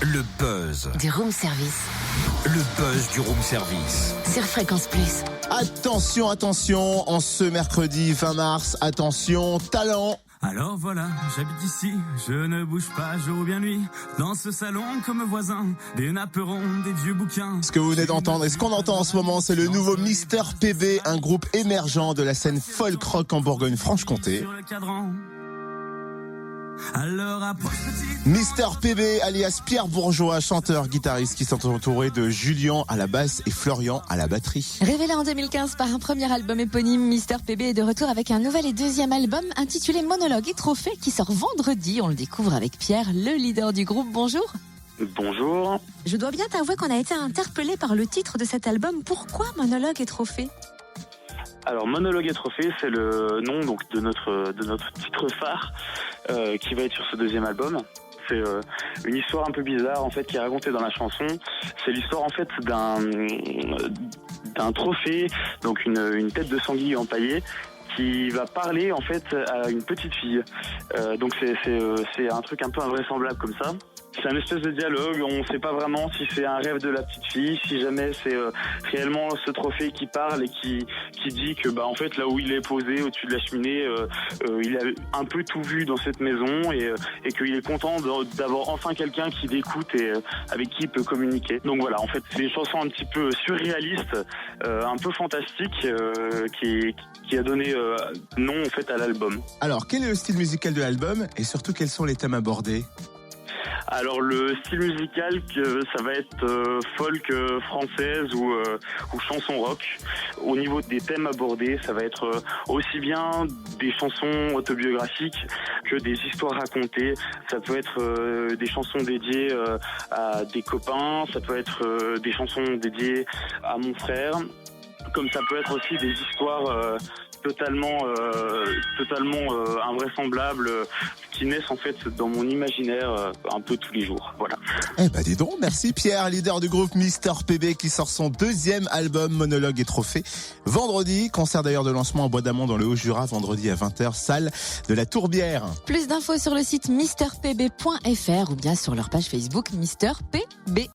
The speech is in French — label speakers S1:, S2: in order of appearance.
S1: Le buzz.
S2: Du room service.
S1: Le buzz du room service.
S2: Sur Fréquence Plus.
S3: Attention, attention, en ce mercredi 20 mars, attention, talent.
S4: Alors voilà, j'habite ici, je ne bouge pas jour ou bien nuit. Dans ce salon comme voisin, des napperons, des vieux bouquins.
S3: Ce que vous venez d'entendre et ce qu'on entend en ce moment, c'est le nouveau Mister PB, un groupe émergent de la scène folk rock en Bourgogne-Franche-Comté.
S4: Sur le cadran. Alors approche petit.
S3: Mister PB alias Pierre Bourgeois, chanteur, guitariste qui sont entourés de Julien à la basse et Florian à la batterie.
S5: Révélé en 2015 par un premier album éponyme, Mister PB est de retour avec un nouvel et deuxième album intitulé Monologue et Trophée qui sort vendredi. On le découvre avec Pierre, le leader du groupe. Bonjour.
S6: Bonjour.
S5: Je dois bien t'avouer qu'on a été interpellé par le titre de cet album. Pourquoi Monologue et Trophée ?
S6: Alors Monologue et Trophée, c'est le nom donc de notre titre phare qui va être sur ce deuxième album. C'est une histoire un peu bizarre en fait qui est racontée dans la chanson. C'est l'histoire en fait d'un trophée, donc une tête de sanglier empaillée qui va parler en fait à une petite fille. Donc c'est un truc un peu invraisemblable comme ça. C'est un espèce de dialogue, on ne sait pas vraiment si c'est un rêve de la petite fille, si jamais c'est réellement ce trophée qui parle et qui dit que en fait là où il est posé au-dessus de la cheminée, il a un peu tout vu dans cette maison et qu'il est content d'avoir enfin quelqu'un qui l'écoute et avec qui il peut communiquer. Donc voilà, en fait c'est une chanson un petit peu surréaliste, un peu fantastique qui a donné nom en fait à l'album.
S3: Alors, quel est le style musical de l'album et surtout quels sont les thèmes abordés ?
S6: Alors le style musical, ça va être folk française ou chanson rock. Au niveau des thèmes abordés, ça va être aussi bien des chansons autobiographiques que des histoires racontées. Ça peut être des chansons dédiées à des copains, ça peut être des chansons dédiées à mon frère, comme ça peut être aussi des histoires totalement invraisemblables qui naissent en fait dans mon imaginaire un peu tous les jours. Voilà.
S3: Eh ben dis donc, merci Pierre, leader du groupe Mister PB qui sort son deuxième album Monologue et Trophée vendredi. Concert d'ailleurs de lancement en Bois d'Amont dans le Haut-Jura vendredi à 20h, salle de la Tourbière.
S5: Plus d'infos sur le site misterpb.fr ou bien sur leur page Facebook Mister PB.